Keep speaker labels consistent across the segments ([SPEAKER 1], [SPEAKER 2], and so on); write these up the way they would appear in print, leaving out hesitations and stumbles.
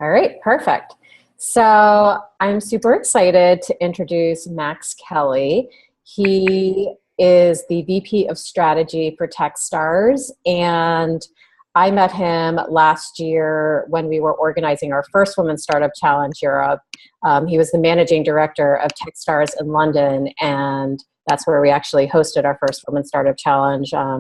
[SPEAKER 1] All right, perfect. So I'm super excited to introduce Max Kelly. He is the VP of Strategy for Techstars, and I met him last year when we were organizing our first Women's Startup Challenge Europe. He was the managing director of Techstars in London, and that's where we actually hosted our first Women's Startup Challenge at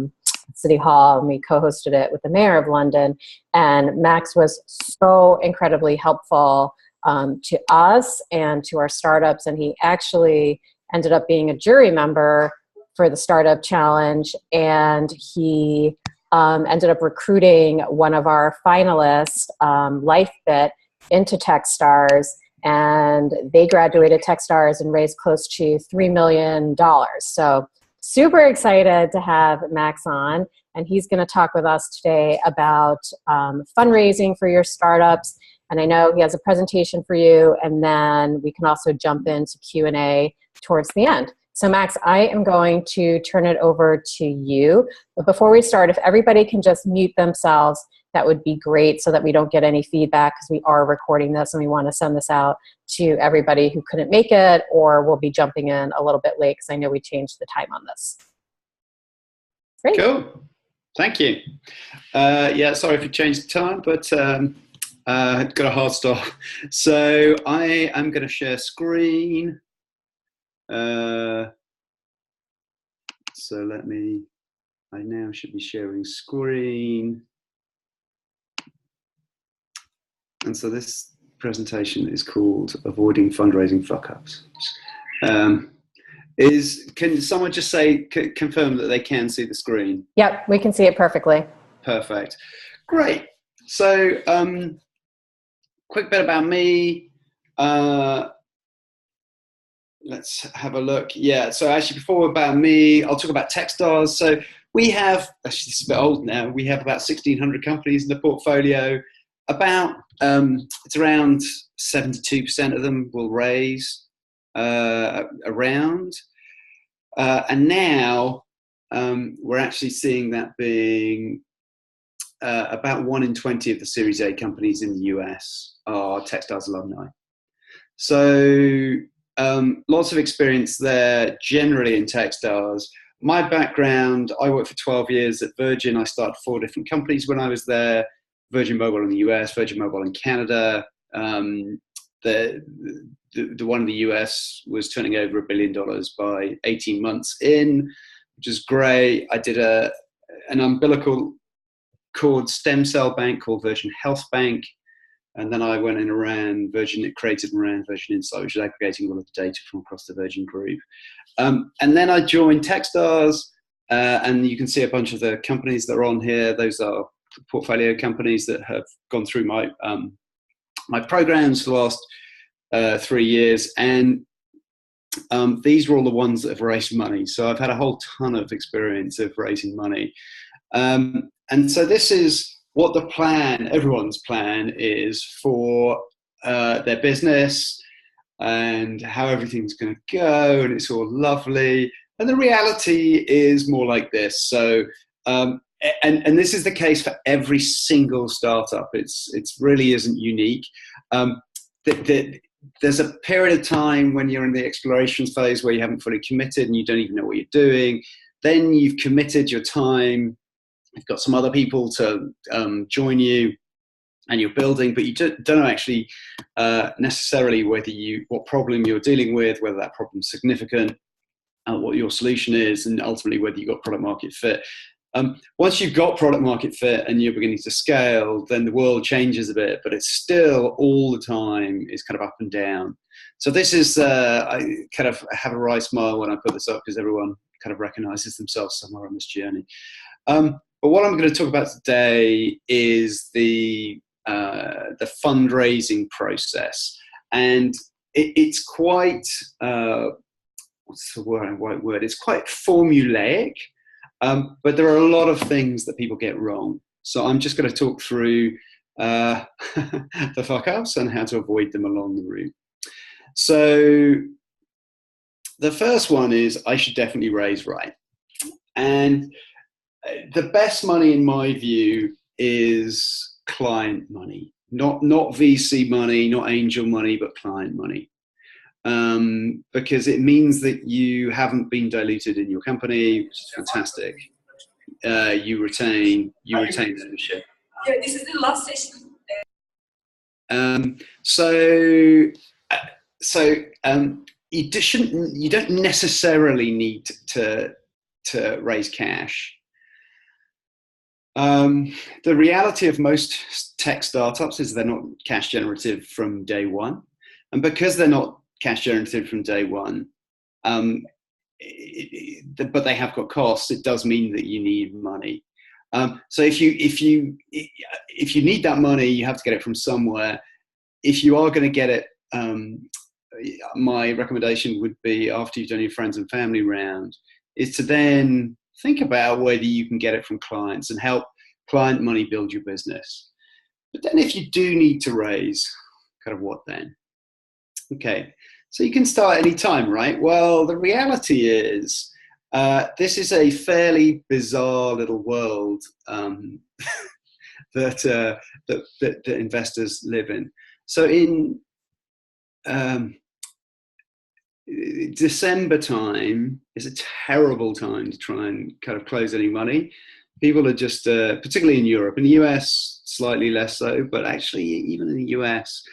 [SPEAKER 1] City Hall, and we co-hosted it with the mayor of London. And Max was so incredibly helpful to us and to our startups, and he actually ended up being a jury member for the Startup Challenge, and he ended up recruiting one of our finalists, LifeBit, into Techstars, and they graduated Techstars and raised close to $3 million. So super excited to have Max on, and he's going to talk with us today about fundraising for your startups. And I know he has a presentation for you, and then we can also jump into Q&A towards the end. So Max, I am going to turn it over to you. But before we start, if everybody can just mute themselves, that would be great so that we don't get any feedback, because we are recording this and we want to send this out to everybody who couldn't make it or will be jumping in a little bit late, because I know we changed the time on this. Great.
[SPEAKER 2] Cool. Thank you. Yeah, sorry if you changed the time, but got a hard stop. So I am going to share screen. So I now should be sharing screen. And so this presentation is called Avoiding Fundraising Fuck-Ups. Can someone just confirm that they can see the screen?
[SPEAKER 1] Yep, we can see it perfectly.
[SPEAKER 2] Perfect. Great. So quick bit about me. Let's have a look. Yeah, so actually before about me, I'll talk about Techstars. So we have, actually it's a bit old now, we have about 1,600 companies in the portfolio. It's around 72% of them will raise around. And now we're actually seeing that being about 1 in 20 of the Series A companies in the US are Techstars alumni. So lots of experience there, generally in Techstars. My background, I worked for 12 years at Virgin. I started 4 different companies when I was there. Virgin Mobile in the US, Virgin Mobile in Canada. The one in the US was turning over $1 billion by 18 months in, which is great. I did an umbilical cord stem cell bank called Virgin Health Bank. And then I went in and ran created and ran Virgin Insight, which is aggregating all of the data from across the Virgin Group. And then I joined Techstars, and you can see a bunch of the companies that are on here. Those are portfolio companies that have gone through my my programs for the last 3 years. And these are all the ones that have raised money. So I've had a whole ton of experience of raising money. And so this is what the plan, everyone's plan is for their business and how everything's going to go, and it's all lovely. And the reality is more like this. So, and this is the case for every single startup. It really isn't unique. There's a period of time when you're in the exploration phase where you haven't fully committed and you don't even know what you're doing. Then you've committed your time. You've got some other people to join you, and you're building, but you don't know actually necessarily what problem you're dealing with, whether that problem's significant, what your solution is, and ultimately whether you've got product market fit. Once you've got product market fit and you're beginning to scale, then the world changes a bit, but it's still all the time is kind of up and down. So this is, I kind of have a wry smile when I put this up, because everyone kind of recognizes themselves somewhere on this journey. But what I'm going to talk about today is the fundraising process, and it's quite what's the right word? It's quite formulaic, but there are a lot of things that people get wrong. So I'm just going to talk through the fuck ups and how to avoid them along the route. So the first one is I should definitely raise right, and the best money, in my view, is client money, not VC money, not angel money, but client money. Because it means that you haven't been diluted in your company, which is fantastic. You retain ownership.
[SPEAKER 3] Yeah, this is the last session.
[SPEAKER 2] You don't necessarily need to raise cash. The reality of most tech startups is they're not cash generative from day one, and because they're not cash generative from day one, but they have got costs, it does mean that you need money. So if you need that money, you have to get it from somewhere. If you are going to get it, my recommendation would be, after you've done your friends and family round, is to then think about whether you can get it from clients and help client money build your business. But then if you do need to raise, kind of what then? Okay, so you can start any time, right? Well, the reality is this is a fairly bizarre little world that investors live in. So in December time is a terrible time to try and kind of close any money. People are just, particularly in Europe, in the US, slightly less so, but actually even in the US.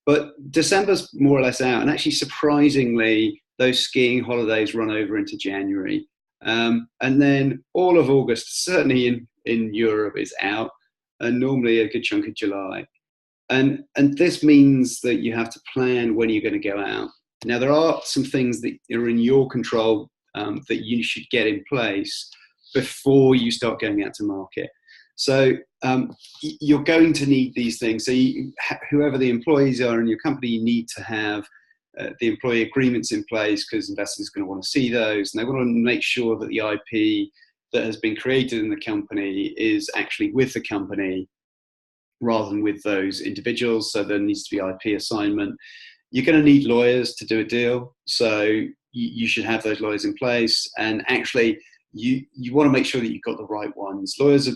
[SPEAKER 2] But December's more or less out, and actually surprisingly, those skiing holidays run over into January. And then all of August, certainly in Europe, is out, and normally a good chunk of July. And this means that you have to plan when you're going to go out. Now, there are some things that are in your control that you should get in place before you start going out to market. So you're going to need these things. So whoever the employees are in your company, you need to have the employee agreements in place, because investors are going to want to see those, and they want to make sure that the IP that has been created in the company is actually with the company rather than with those individuals. So there needs to be IP assignment. You're going to need lawyers to do a deal, so you should have those lawyers in place. And actually, you want to make sure that you've got the right ones. Lawyers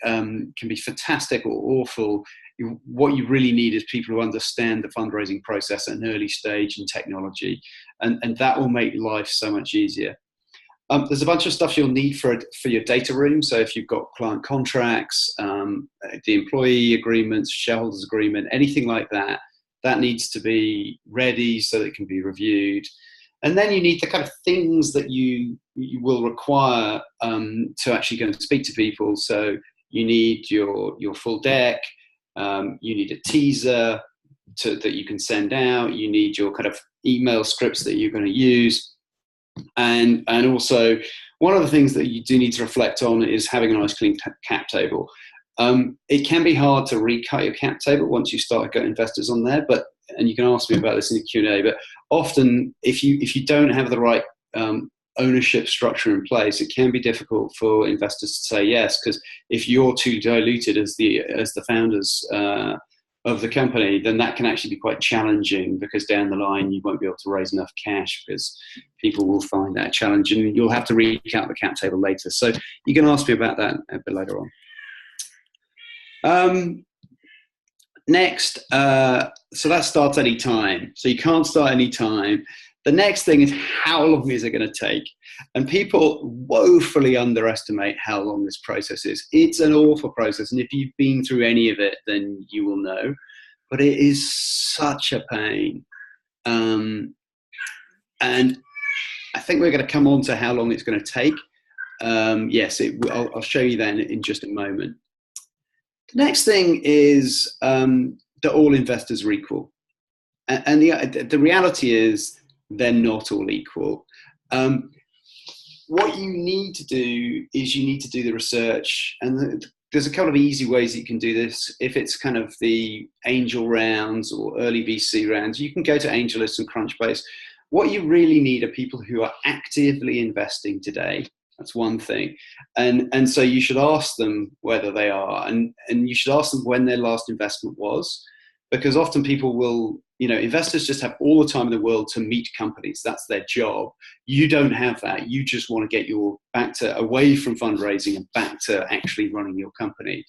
[SPEAKER 2] can be fantastic or awful. What you really need is people who understand the fundraising process at an early stage in technology, and that will make life so much easier. There's a bunch of stuff you'll need for your data room. So if you've got client contracts, the employee agreements, shareholders agreement, anything like that, that needs to be ready so that it can be reviewed. And then you need the kind of things that you will require to actually go and speak to people. So you need your full deck, you need a teaser that you can send out, you need your kind of email scripts that you're going to use. And also, one of the things that you do need to reflect on is having a nice clean cap table. It can be hard to recut your cap table once you start getting investors on there, and you can ask me about this in the Q&A, but often if you don't have the right ownership structure in place, it can be difficult for investors to say yes, because if you're too diluted as the founders of the company, then that can actually be quite challenging, because down the line you won't be able to raise enough cash because people will find that challenging, and you'll have to recount the cap table later. So you can ask me about that a bit later on. Next, so that starts any time. So you can't start any time. The next thing is, how long is it going to take? And people woefully underestimate how long this process is. It's an awful process, and if you've been through any of it, then you will know. But it is such a pain. And I think we're going to come on to how long it's going to take. Yes, I'll show you then in just a moment. The next thing is that all investors are equal. And the reality is they're not all equal. What you need to do is you need to do the research, and there's a couple of easy ways you can do this. If it's kind of the angel rounds or early VC rounds, you can go to AngelList and Crunchbase. What you really need are people who are actively investing today. That's one thing. And so you should ask them whether they are, and you should ask them when their last investment was, because often people will, investors just have all the time in the world to meet companies. That's their job. You don't have that. You just want to get away from fundraising and back to actually running your company.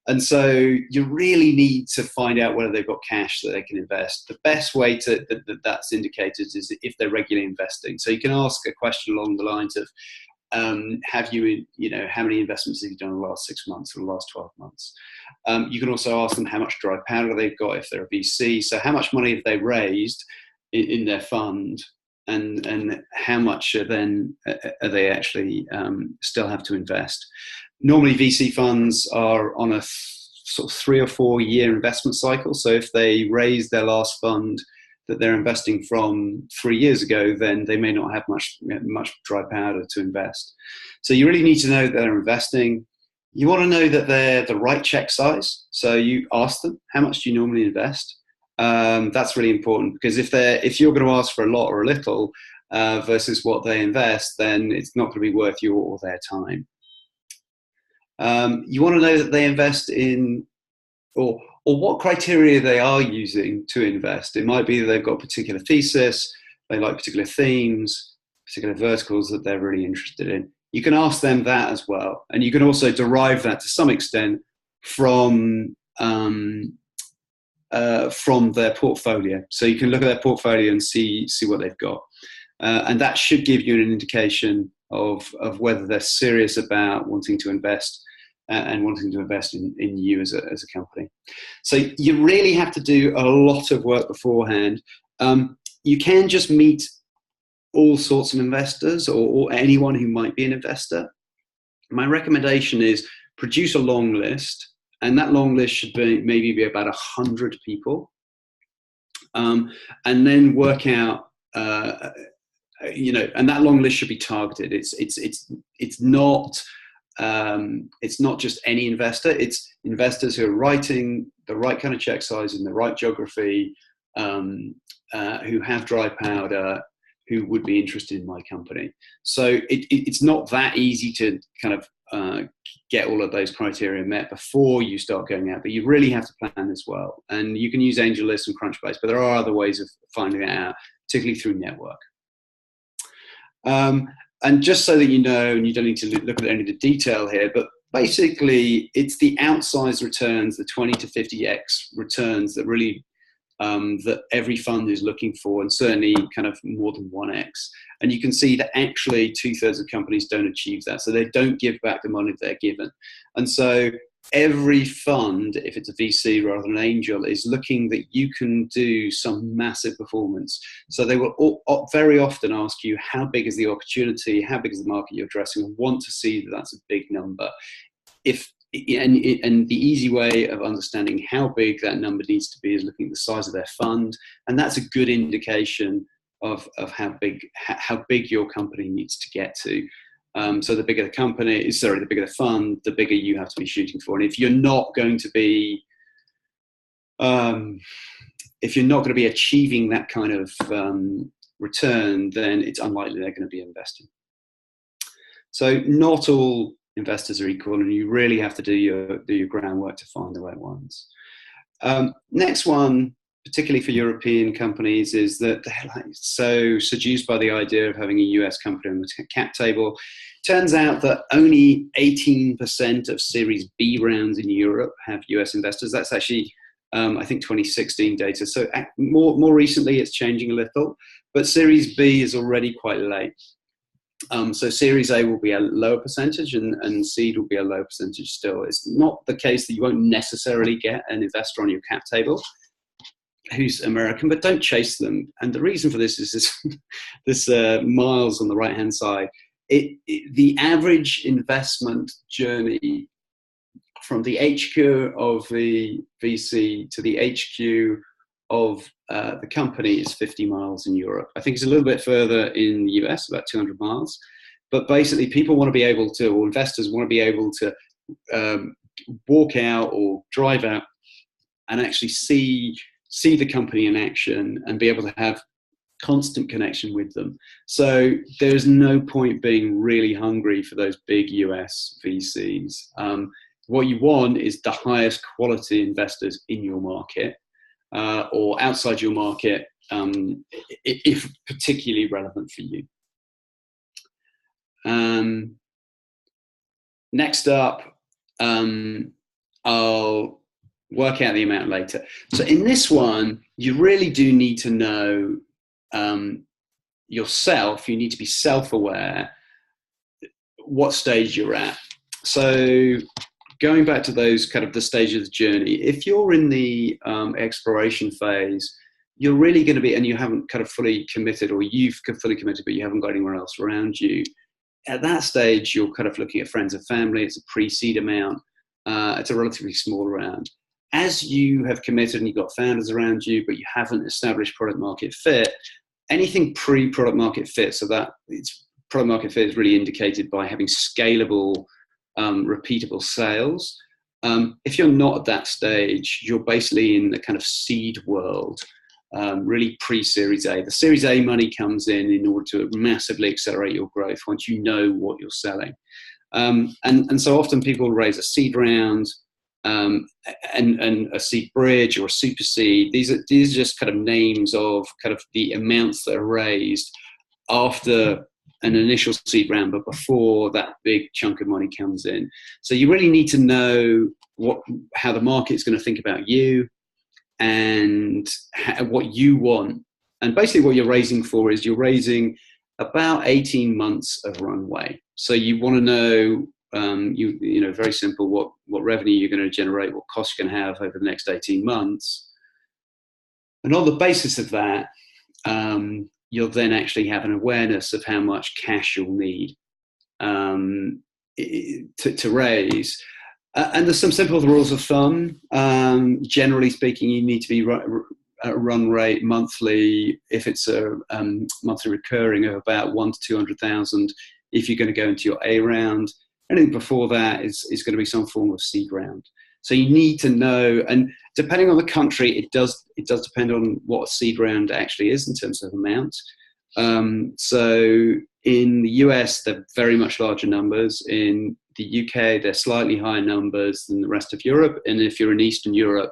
[SPEAKER 2] And so you really need to find out whether they've got cash that they can invest. The best way that's indicated is if they're regularly investing. So you can ask a question along the lines of, have you, how many investments have you done in the last 6 months or the last 12 months? You can also ask them how much dry powder they've got if they're a VC. So how much money have they raised in their fund, and how much are they actually still have to invest? Normally VC funds are on a sort of 3 or 4 year investment cycle. So if they raise their last fund that they're investing from 3 years ago, then they may not have much dry powder to invest. So you really need to know that they're investing. You want to know that they're the right check size. So you ask them, how much do you normally invest? That's really important, because if you're going to ask for a lot or a little versus what they invest, then it's not going to be worth your or their time. You want to know that they invest in, or what criteria they are using to invest. It might be that they've got a particular thesis, they like particular themes, particular verticals that they're really interested in. You can ask them that as well. And you can also derive that to some extent from their portfolio. So you can look at their portfolio and see what they've got. And that should give you an indication of whether they're serious about wanting to invest and wanting to invest in you as a company. So you really have to do a lot of work beforehand. You can just meet all sorts of investors or anyone who might be an investor. My recommendation is produce a long list, and that long list should maybe be about 100 people, and then work out. And that long list should be targeted. It's not just any investor. It's investors who are writing the right kind of check size in the right geography, who have dry powder, who would be interested in my company. So it's not that easy to kind of get all of those criteria met before you start going out, but you really have to plan this well. And you can use AngelList and Crunchbase, but there are other ways of finding that out, particularly through network. And just so that you know, and you don't need to look at any of the detail here, but basically it's the outsized returns, the 20 to 50x returns that really that every fund is looking for, and certainly kind of more than 1x. And you can see that actually 2/3 of companies don't achieve that. So they don't give back the money they're given. And so every fund, if it's a VC rather than an angel, is looking that you can do some massive performance. So they will very often ask you, how big is the opportunity? How big is the market you're addressing? And want to see that that's a big number. And the easy way of understanding how big that number needs to be is looking at the size of their fund. And that's a good indication of how big your company needs to get to. So the bigger the company, the bigger the fund, the bigger you have to be shooting for. And if you're not going to be, achieving that kind of return, then it's unlikely they're going to be investing. So not all investors are equal, and you really have to do your groundwork to find the right ones. Next one, particularly for European companies, is that they're so seduced by the idea of having a US company on the cap table. Turns out that only 18% of Series B rounds in Europe have US investors. That's actually, I think, 2016 data. So more recently, it's changing a little, but Series B is already quite late. So Series A will be a lower percentage, and seed will be a low percentage still. It's not the case that you won't necessarily get an investor on your cap table who's American, but don't chase them. And the reason for this is this miles on the right-hand side. The average investment journey from the HQ of the VC to the HQ of the company is 50 miles in Europe. I think it's a little bit further in the US, about 200 miles. But basically, people want to be able to, or investors want to be able to walk out or drive out and actually see the company in action and be able to have constant connection with them. So there's no point being really hungry for those big US VCs. What you want is the highest quality investors in your market or outside your market, if particularly relevant for you. Next up, I'll work out the amount later. So in this one, you really do need to know yourself. You need to be self-aware what stage you're at. So going back to those kind of the stage of the journey, if you're in the exploration phase, you're really going to be, and you haven't kind of fully committed, or you've fully committed, but you haven't got anyone else around you. At that stage, you're kind of looking at friends and family. It's a pre-seed amount. It's a relatively small round. As you have committed and you've got founders around you, but you haven't established product market fit, anything pre-product market fit, so that it's product market fit is really indicated by having scalable, repeatable sales. If you're not at that stage, you're basically in the kind of seed world, really pre-Series A. The Series A money comes in order to massively accelerate your growth once you know what you're selling. And so often people raise a seed round, and a seed bridge or a super seed. These are just kind of names of kind of the amounts that are raised after an initial seed round, but before that big chunk of money comes in. So you really need to know how the market's going to think about you and what you want. And basically what you're raising for is you're raising about 18 months of runway. So you want to know, you know, very simple, what revenue you're going to generate, what costs you're going to have over the next 18 months. And on the basis of that, you'll then actually have an awareness of how much cash you'll need to raise. And there's some simple rules of thumb. Generally speaking, you need to be run rate monthly, if it's a monthly recurring, of about 1 to 200,000 if you're going to go into your A round. Anything before that is going to be some form of seed round. So you need to know, and depending on the country, it does depend on what a seed round actually is in terms of amount. So in the US, they're very much larger numbers. In the UK, they're slightly higher numbers than the rest of Europe. And if you're in Eastern Europe,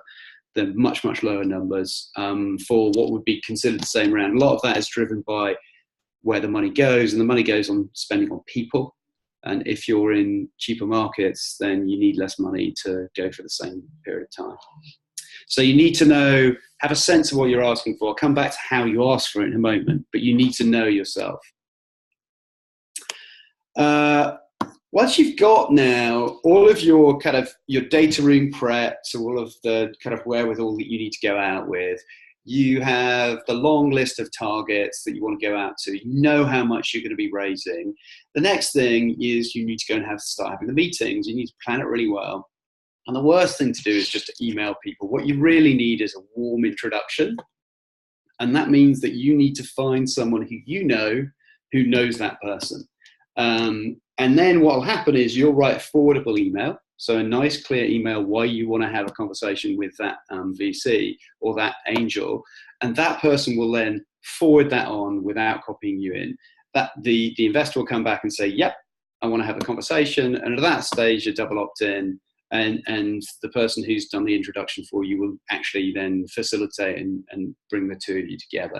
[SPEAKER 2] they're much, much lower numbers for what would be considered the same round. A lot of that is driven by where the money goes, and the money goes on spending on people. And if you're in cheaper markets, then you need less money to go for the same period of time. So you need to know, have a sense of what you're asking for. I'll come back to how you ask for it in a moment, but you need to know yourself. Once you've got now all of your kind of your data room prepped, so all of the kind of wherewithal that you need to go out with, you have the long list of targets that you want to go out to. You know how much you're going to be raising. The next thing is you need to go and start having the meetings. You need to plan it really well. And the worst thing to do is just to email people. What you really need is a warm introduction. And that means that you need to find someone who knows that person. And then what will happen is you'll write a forwardable email. So a nice, clear email why you want to have a conversation with that VC or that angel. And that person will then forward that on without copying you in. That the investor will come back and say, yep, I want to have a conversation. And at that stage, you're double opt-in. And the person who's done the introduction for you will actually then facilitate and bring the two of you together.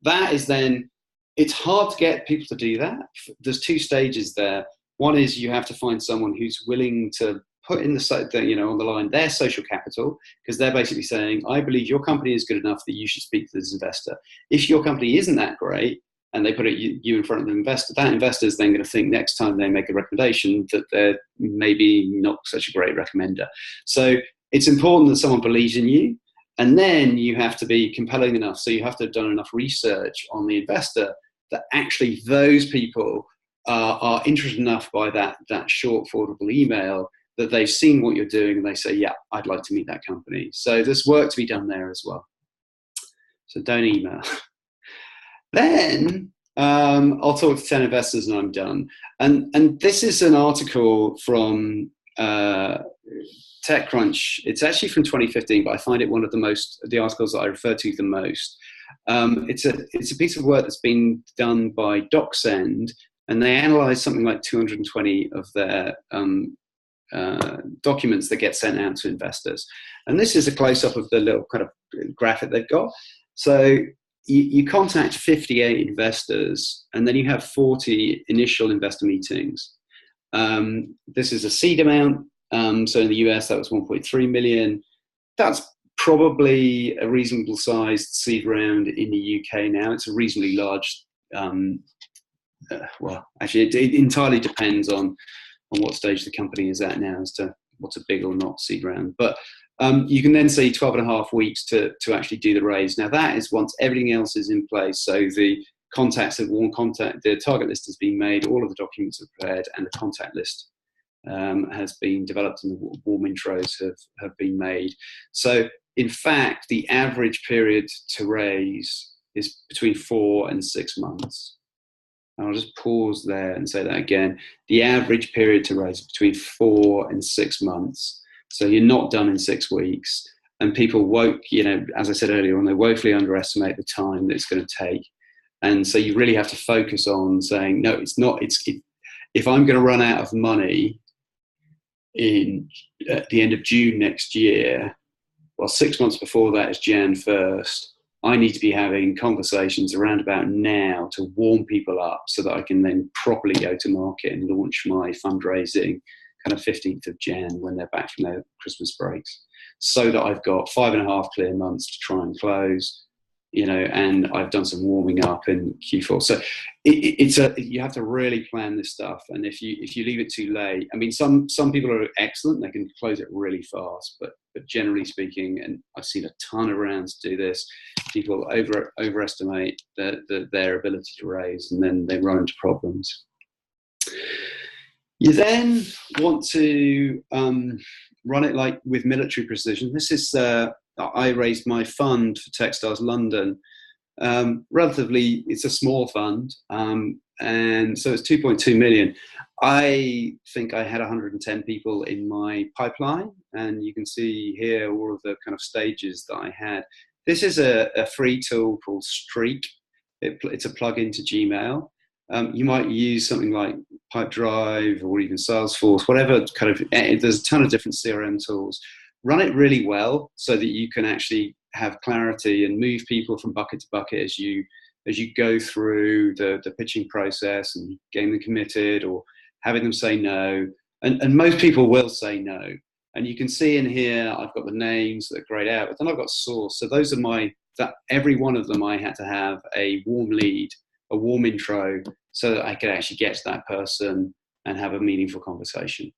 [SPEAKER 2] That is then, it's hard to get people to do that. There's two stages there. One is you have to find someone who's willing to put in on the line their social capital, because they're basically saying, I believe your company is good enough that you should speak to this investor. If your company isn't that great, and they put you in front of the investor, that investor is then going to think next time they make a recommendation that they're maybe not such a great recommender. So it's important that someone believes in you, and then you have to be compelling enough. So you have to have done enough research on the investor that actually those people are interested enough by that short forwardable email that they've seen what you're doing and they say, yeah, I'd like to meet that company. So there's work to be done there as well. So don't email. Then I'll talk to 10 investors and I'm done. And this is an article from TechCrunch. It's actually from 2015, but I find it one of the articles that I refer to the most. It's a piece of work that's been done by DocSend, and they analyze something like 220 of their documents that get sent out to investors. And this is a close-up of the little kind of graphic they've got. So you contact 58 investors, and then you have 40 initial investor meetings. This is a seed amount. So in the US, that was 1.3 million. That's probably a reasonable sized seed round in the UK now. It's a reasonably large, well, actually, it entirely depends on what stage the company is at now as to what's a big or not seed round. But you can then see 12 and a half weeks to actually do the raise. Now that is once everything else is in place. So the contacts have warm contact, the target list has been made, all of the documents are prepared, and the contact list has been developed, and the warm intros have been made. So in fact, the average period to raise is between 4 and 6 months. And I'll just pause there and say that again. The average period to raise is between 4 and 6 months. So you're not done in 6 weeks. And people as I said earlier on, they woefully underestimate the time that it's going to take. And so you really have to focus on saying, no, it's not. If I'm going to run out of money at the end of June next year, well, 6 months before that is Jan 1st. I need to be having conversations around about now to warm people up so that I can then properly go to market and launch my fundraising kind of 15th of Jan when they're back from their Christmas breaks, so that I've got 5.5 clear months to try and close, and I've done some warming up in Q4. So you have to really plan this stuff. And if you leave it too late, I mean, some people are excellent, they can close it really fast, but generally speaking, and I've seen a ton of rounds do this, people overestimate their ability to raise, and then they run into problems. You then want to run it like with military precision. This is I raised my fund for Techstars London. Relatively, it's a small fund, and so it's 2.2 million. I think I had 110 people in my pipeline, and you can see here all of the kind of stages that I had. This is a free tool called Streak. It's a plug-in to Gmail. You might use something like Pipedrive or even Salesforce, whatever kind of, there's a ton of different CRM tools. Run it really well so that you can actually have clarity and move people from bucket to bucket as you go through the pitching process and getting them committed or having them say no. And most people will say no. And you can see in here, I've got the names that are grayed out, but then I've got source. So those are every one of them I had to have a warm lead, a warm intro, so that I could actually get to that person and have a meaningful conversation.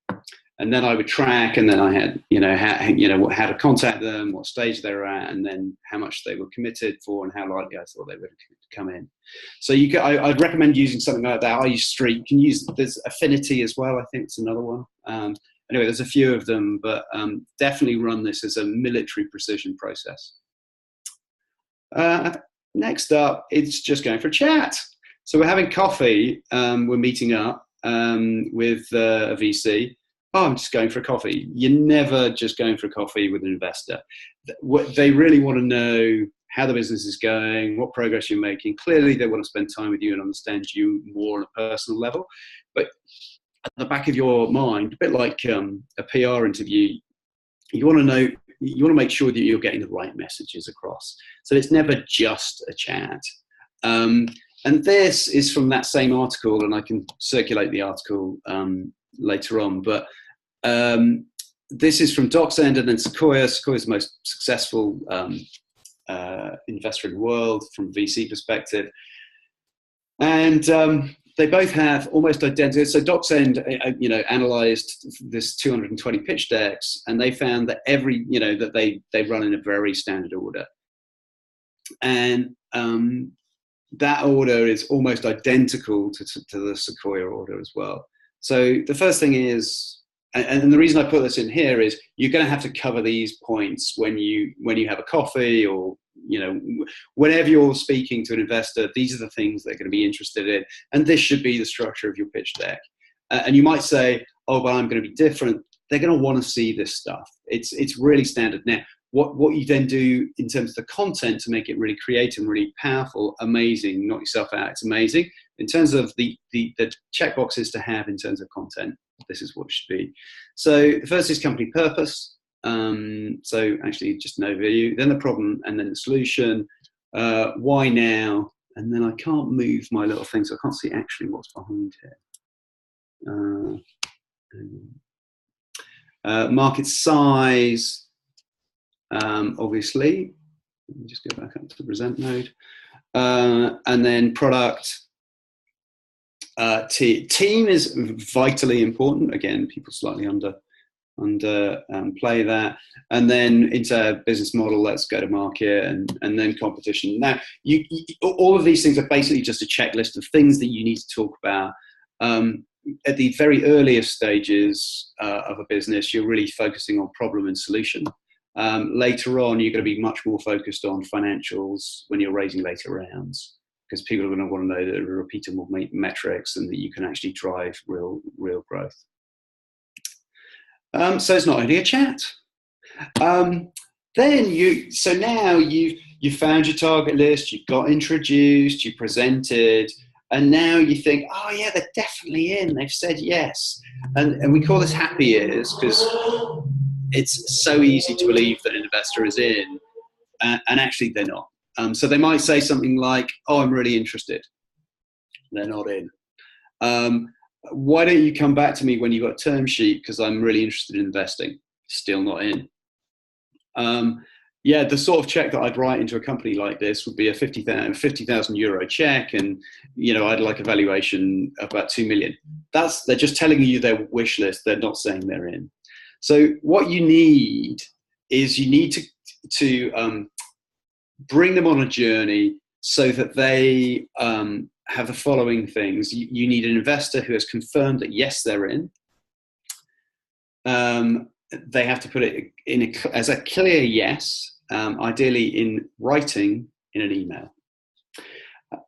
[SPEAKER 2] And then I would track, and then I had, how to contact them, what stage they were at, and then how much they were committed for, and how likely I thought they would come in. So I'd recommend using something like that. I use Streak. You can use, there's Affinity as well. I think it's another one. Anyway, there's a few of them, but definitely run this as a military precision process. Next up, it's just going for a chat. So we're having coffee. We're meeting up with a VC. Oh, I'm just going for a coffee. You're never just going for a coffee with an investor. They really want to know how the business is going, what progress you're making. Clearly, they want to spend time with you and understand you more on a personal level. But at the back of your mind, a bit like a PR interview, you want to make sure that you're getting the right messages across. So it's never just a chat. And this is from that same article, and I can circulate the article later on. But this is from DocSend and then Sequoia. Sequoia is the most successful investor in the world from a VC perspective. And they both have almost identical. So DocSend, analyzed this 220 pitch decks, and they found that that they run in a very standard order. And that order is almost identical to the Sequoia order as well. So the first thing is, and the reason I put this in here is, you're going to have to cover these points when you have a coffee, or whenever you're speaking to an investor. These are the things they're going to be interested in, and this should be the structure of your pitch deck. And you might say, oh, well, I'm going to be different. They're going to want to see this stuff. It's really standard. Now, what you then do in terms of the content to make it really creative and really powerful, amazing. Knock yourself out. It's amazing. In terms of the checkboxes to have in terms of content, this is what it should be. So the first is company purpose. So actually just an overview, then the problem, and then the solution. Why now? And then I can't move my little thing, so I can't see actually what's behind here. market size, obviously. Let me just go back up to the present mode. And then product. Team is vitally important. Again, people slightly play that. And then into business model, let's go to market, and then competition. Now, all of these things are basically just a checklist of things that you need to talk about. At the very earliest stages of a business, you're really focusing on problem and solution. Later on, you're going to be much more focused on financials when you're raising later rounds, because people are going to want to know that there are repeatable metrics and that you can actually drive real growth. So it's not only a chat. Then now you've found your target list, you've got introduced, you presented, and now you think, oh yeah, they're definitely in. They've said yes, and we call this happy ears because it's so easy to believe that an investor is in, and actually they're not. So they might say something like, oh, I'm really interested. They're not in. Why don't you come back to me when you've got a term sheet, because I'm really interested in investing. Still not in. Yeah, the sort of check that I'd write into a company like this would be a 50,000 euro check, and I'd like a valuation of about 2 million. They're just telling you their wish list. They're not saying they're in. So what you need is to bring them on a journey so that they have the following things. You need an investor who has confirmed that yes, they're in. They have to put it in as a clear yes, ideally in writing in an email.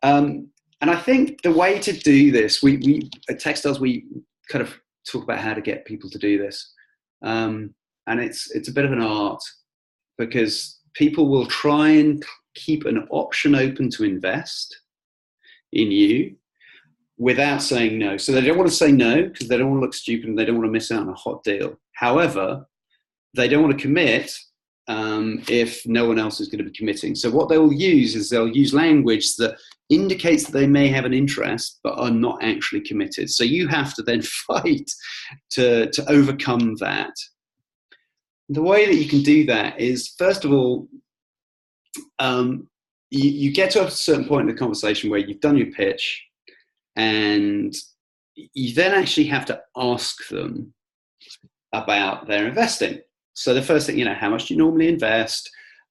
[SPEAKER 2] And I think the way to do this, we at Techstars, we kind of talk about how to get people to do this. And it's a bit of an art, because people will try and keep an option open to invest in you without saying no. So they don't want to say no because they don't want to look stupid and they don't want to miss out on a hot deal. However, they don't want to commit if no one else is going to be committing. So what they will use is they'll use language that indicates that they may have an interest but are not actually committed. So you have to then fight to overcome that. The way that you can do that is, first of all, you get to a certain point in the conversation where you've done your pitch, and you then actually have to ask them about their investing. So the first thing, how much do you normally invest?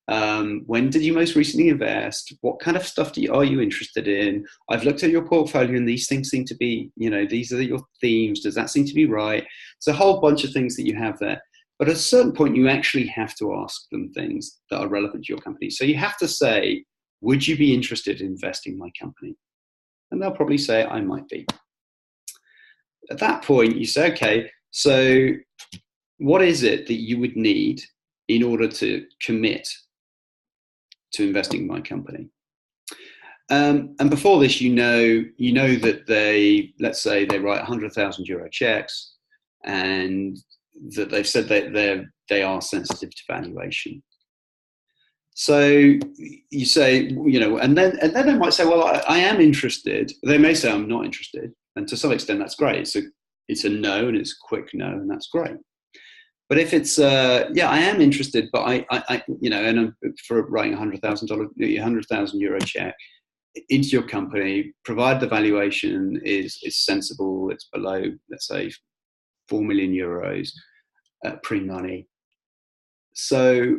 [SPEAKER 2] When did you most recently invest? What kind of stuff are you interested in? I've looked at your portfolio and these things seem to be, these are your themes. Does that seem to be right? It's a whole bunch of things that you have there. But at a certain point, you actually have to ask them things that are relevant to your company. So you have to say, would you be interested in investing in my company? And they'll probably say, I might be. At that point, you say, okay, so what is it that you would need in order to commit to investing in my company? And before this, you know that let's say they write 100,000 euro checks, and that they've said that they are sensitive to valuation. So you say, and then they might say, well, I am interested. They may say, I'm not interested. And to some extent, that's great. So it's a no, and it's a quick no, and that's great. But if it's, I am interested, but I and for writing $100,000 euro check into your company, provide the valuation is sensible, it's below, let's say, 4 million euros pre-money. So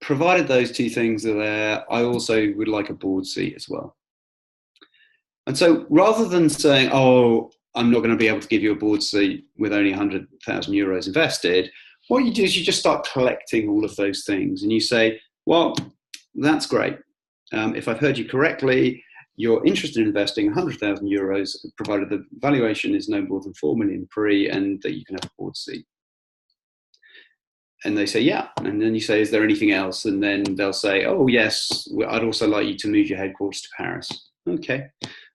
[SPEAKER 2] provided those two things are there, I also would like a board seat as well. And so rather than saying, oh, I'm not going to be able to give you a board seat with only 100,000 euros invested, what you do is you just start collecting all of those things, and you say, well, that's great. If I've heard you correctly, you're interested in investing 100,000 euros, provided the valuation is no more than 4 million pre, and that you can have a board seat. And they say, yeah. And then you say, is there anything else? And then they'll say, oh, yes, I'd also like you to move your headquarters to Paris. Okay.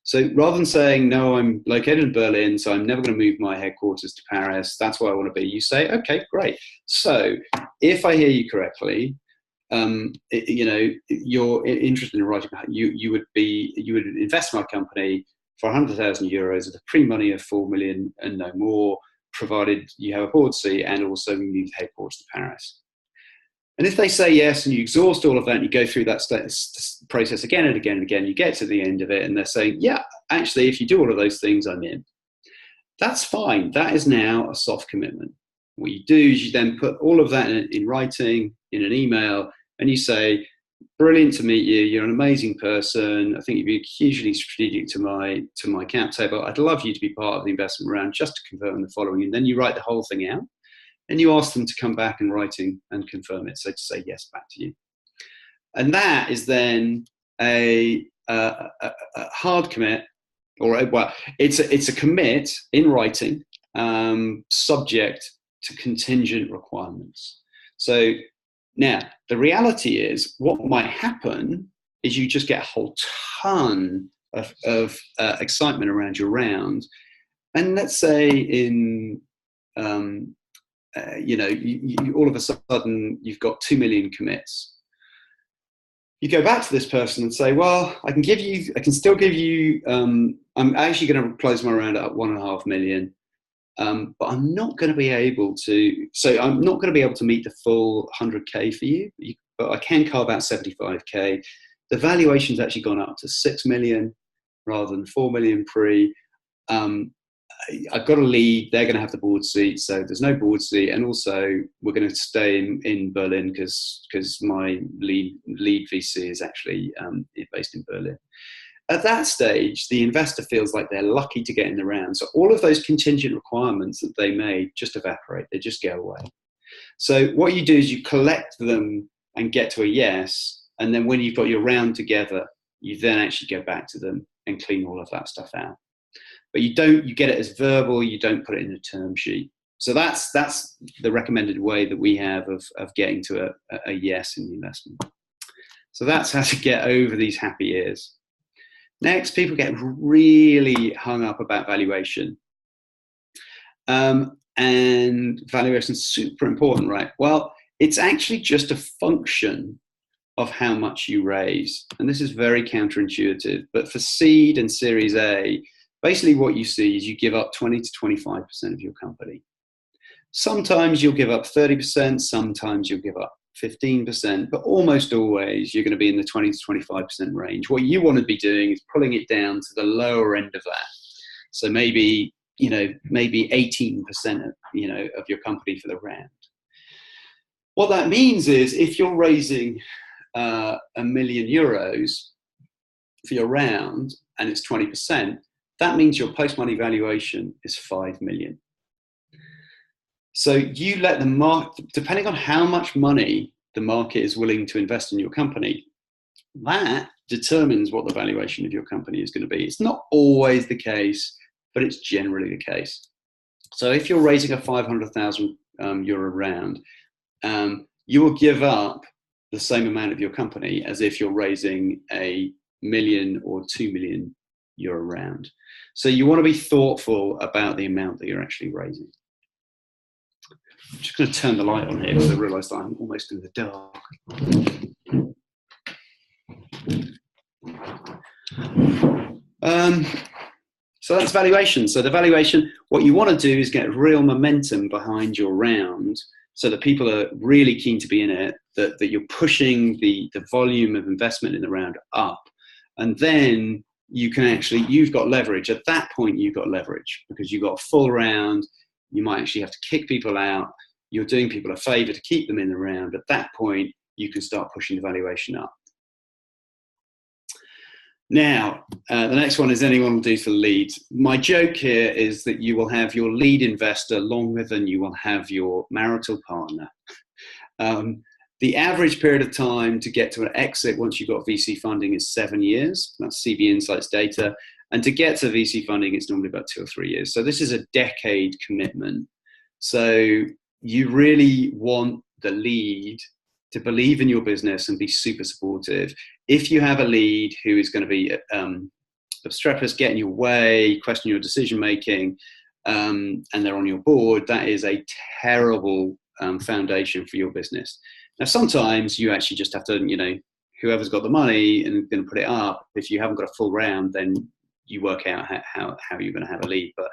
[SPEAKER 2] So rather than saying, no, I'm located in Berlin, so I'm never going to move my headquarters to Paris, that's where I want to be, you say, okay, great. So if I hear you correctly, you're interested in writing, you would invest in my company for 100,000 euros at a pre-money of 4 million and no more, provided you have a board seat and also move headquarters to Paris. And if they say yes, and you exhaust all of that, and you go through that process again and again and again, you get to the end of it, and they're saying, yeah, actually, if you do all of those things, I'm in. That's fine. That is now a soft commitment. What you do is you then put all of that in writing, in an email, and you say, brilliant to meet you. You're an amazing person. I think you'd be hugely strategic to my cap table. I'd love you to be part of the investment round, just to confirm the following. And then you write the whole thing out. And you ask them to come back in writing and confirm it, so to say yes back to you. And that is then a hard commit, it's a commit in writing, subject to contingent requirements. So now the reality is, what might happen is you just get a whole ton of excitement around your round, and let's say in you all of a sudden you've got 2 million commits. You go back to this person and say, well, I can still give you, I'm actually going to close my round at 1.5 million, but I'm not going to be able to, I'm not going to be able to meet the full 100K for you, but I can carve out 75K. The valuation's actually gone up to 6 million rather than 4 million pre. I've got a lead, they're going to have the board seat, so there's no board seat, and also we're going to stay in Berlin because my lead VC is actually based in Berlin. At that stage, the investor feels like they're lucky to get in the round, so all of those contingent requirements that they made just evaporate, they just go away. So what you do is you collect them and get to a yes, and then when you've got your round together, you then actually go back to them and clean all of that stuff out. But you get it as verbal, you don't put it in a term sheet. So that's the recommended way that we have of getting to a yes in the investment. So that's how to get over these happy ears. Next, people get really hung up about valuation. And valuation is super important, right? Well, it's actually just a function of how much you raise. And this is very counterintuitive, but for seed and Series A, basically what you see is you give up 20 to 25% of your company. Sometimes you'll give up 30%, sometimes you'll give up 15%, but almost always you're going to be in the 20 to 25% range. What you want to be doing is pulling it down to the lower end of that. So maybe 18% of your company for the round. What that means is if you're raising €1 million for your round and it's 20%, that means your post-money valuation is 5 million. So you let the market, depending on how much money the market is willing to invest in your company, that determines what the valuation of your company is going to be. It's not always the case, but it's generally the case. So if you're raising a 500,000 euro round, you will give up the same amount of your company as if you're raising a million or 2 million euro round. So you want to be thoughtful about the amount that you're actually raising. I'm just going to turn the light on here because I realise that I'm almost in the dark. So that's valuation. So the valuation, what you want to do is get real momentum behind your round so that people are really keen to be in it, that you're pushing the volume of investment in the round up. And then you've got leverage. At that point, you've got leverage because you've got a full round. You might actually have to kick people out. You're doing people a favor to keep them in the round. At that point, you can start pushing the valuation up. Now, the next one is anyone will do for leads. My joke here is that you will have your lead investor longer than you will have your marital partner. The average period of time to get to an exit once you've got VC funding is 7 years. That's CB Insights data. And to get to VC funding, it's normally about 2 or 3 years. So this is a decade commitment. So you really want the lead to believe in your business and be super supportive. If you have a lead who is going to be obstreperous, get in your way, question your decision making, and they're on your board, that is a terrible foundation for your business. Now, sometimes you actually just have to, whoever's got the money and going to put it up, if you haven't got a full round, then you work out how you're going to have a lead. But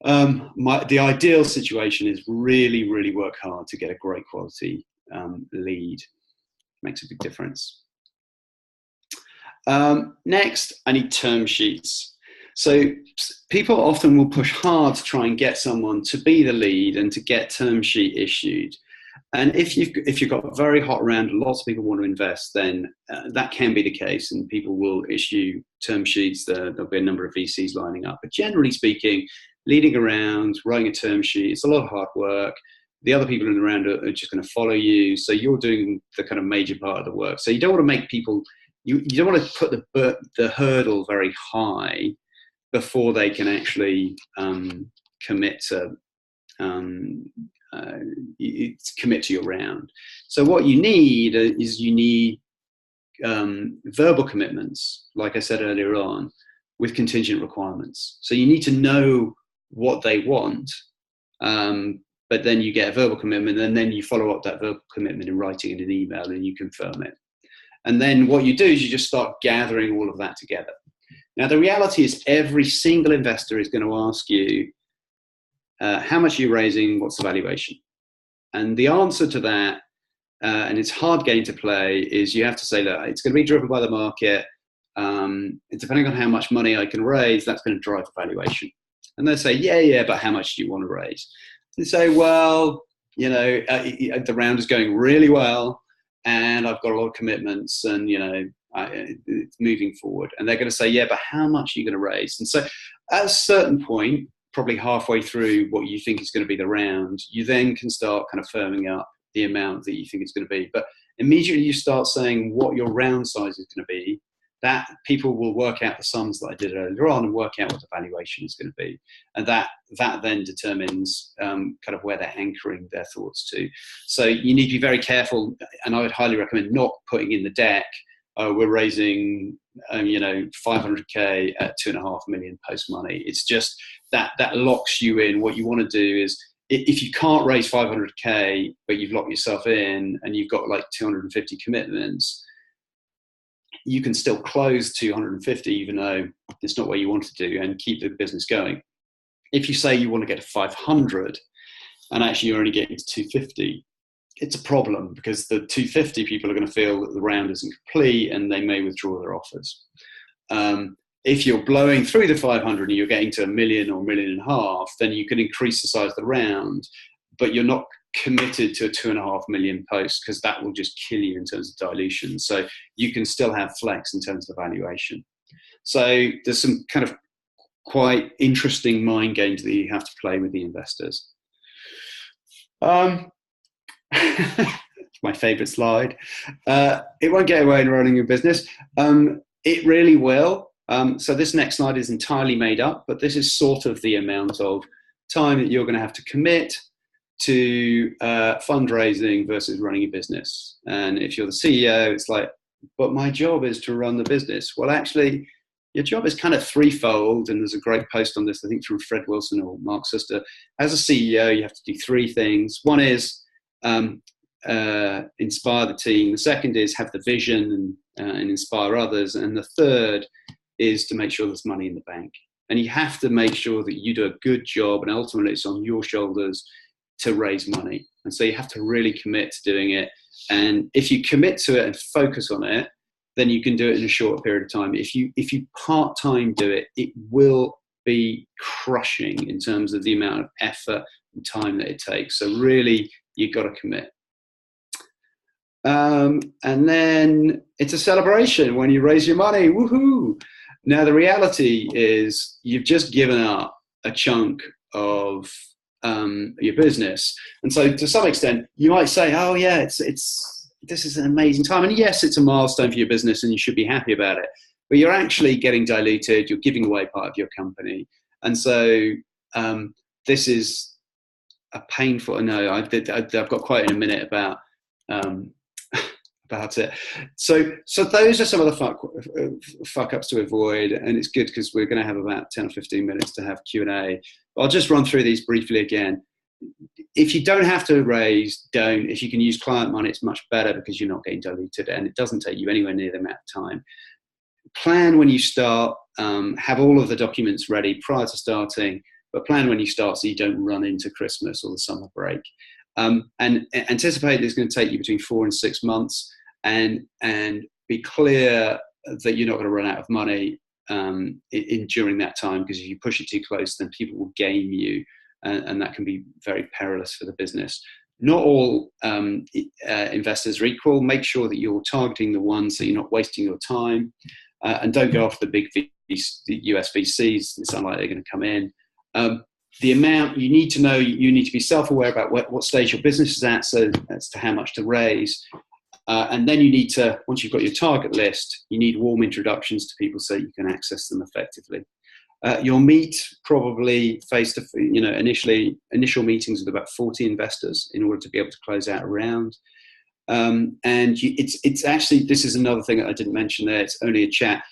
[SPEAKER 2] The ideal situation is really, really work hard to get a great quality lead. Makes a big difference. Next, I need term sheets. So people often will push hard to try and get someone to be the lead and to get term sheet issued. And if you've got a very hot round, lots of people want to invest, then that can be the case, and people will issue term sheets. There'll be a number of VCs lining up. But generally speaking, leading around, writing a term sheet, it's a lot of hard work. The other people in the round are just going to follow you, so you're doing the kind of major part of the work. So you don't want to make people, you don't want to put the hurdle very high before they can actually commit to your round. So what you need is verbal commitments, like I said earlier on, with contingent requirements. So you need to know what they want, but then you get a verbal commitment, and then you follow up that verbal commitment in writing in an email, and you confirm it. And then what you do is you just start gathering all of that together. Now, the reality is every single investor is going to ask you, how much are you raising? What's the valuation? And the answer to that, and it's a hard game to play, is you have to say that it's going to be driven by the market. Depending on how much money I can raise, that's going to drive the valuation. And they'll say, yeah, but how much do you want to raise? And say, well, the round is going really well, and I've got a lot of commitments, and it's moving forward. And they're going to say, yeah, but how much are you going to raise? And so at a certain point, probably halfway through what you think is going to be the round, you then can start kind of firming up the amount that you think it's going to be. But immediately you start saying what your round size is going to be, that people will work out the sums that I did earlier on and work out what the valuation is going to be. And that then determines kind of where they're anchoring their thoughts to. So you need to be very careful, and I would highly recommend not putting in the deck, we're raising 500k at 2.5 million post money. It's just that locks you in. What you want to do is, if you can't raise 500k, but you've locked yourself in and you've got like 250 commitments, you can still close 250, even though it's not what you want to do, and keep the business going. If you say you want to get to 500 and actually you're only getting to 250, it's a problem, because the 250 people are going to feel that the round isn't complete and they may withdraw their offers. If you're blowing through the 500 and you're getting to 1 million or 1.5 million, then you can increase the size of the round, but you're not committed to a 2.5 million post, because that will just kill you in terms of dilution. So you can still have flex in terms of the valuation. So there's some kind of quite interesting mind games that you have to play with the investors. My favorite slide. It won't get away in running your business. It really will. So this next slide is entirely made up, but this is sort of the amount of time that you're going to have to commit to fundraising versus running a business. And if you're the CEO, it's like, but my job is to run the business. Well, actually, your job is kind of threefold. And there's a great post on this, I think, from Fred Wilson or Mark Suster. As a CEO, you have to do three things. One is inspire the team. The second is have the vision and inspire others. And the third is to make sure there's money in the bank. And you have to make sure that you do a good job, and ultimately it's on your shoulders to raise money. And so you have to really commit to doing it. And if you commit to it and focus on it, then you can do it in a short period of time. If you part-time do it, it will be crushing in terms of the amount of effort and time that it takes. So really, you've got to commit. And then it's a celebration when you raise your money. Woohoo! Now, the reality is you've just given up a chunk of your business. And so to some extent, you might say, oh yeah, this is an amazing time. And yes, it's a milestone for your business and you should be happy about it. But you're actually getting diluted. You're giving away part of your company. And so this is a painful, no, I've got quite in a minute about it. So those are some of the fuck ups to avoid, and it's good because we're going to have about 10 or 15 minutes to have Q&A. I'll just run through these briefly again. If you don't have to raise, don't. If you can use client money, it's much better because you're not getting diluted and it doesn't take you anywhere near the amount of time. Plan when you start, have all of the documents ready prior to starting, but plan when you start so you don't run into Christmas or the summer break. And anticipate that it's going to take you between 4 and 6 months, and be clear that you're not going to run out of money during that time, because if you push it too close, then people will game you, and that can be very perilous for the business. Not all investors are equal. Make sure that you're targeting the ones so you're not wasting your time, and don't go after the big US VCs. It's unlikely they're going to come in. The amount you need to know, you need to be self-aware about what stage your business is at, so as to how much to raise. And then you need to, once you've got your target list, you need warm introductions to people so you can access them effectively. You'll meet probably initial meetings with about 40 investors in order to be able to close out a round. It's actually, this is another thing that I didn't mention there, it's only a chat.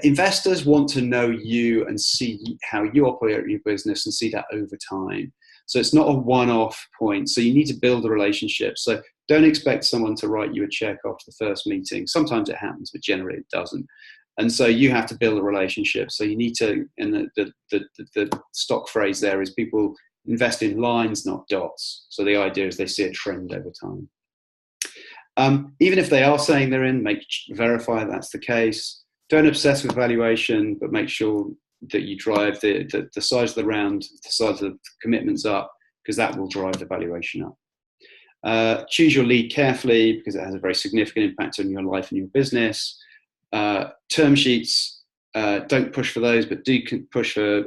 [SPEAKER 2] Investors want to know you and see how you operate your business and see that over time. So it's not a one-off point. So you need to build a relationship. So don't expect someone to write you a check after the first meeting. Sometimes it happens, but generally it doesn't. And so you have to build a relationship. So you need to, and the stock phrase there is people invest in lines, not dots. So the idea is they see a trend over time. Even if they are saying they're in, verify that's the case. Don't obsess with valuation, but make sure that you drive the size of the round, the size of the commitments up, because that will drive the valuation up. Choose your lead carefully, because it has a very significant impact on your life and your business. Term sheets, don't push for those, but do push for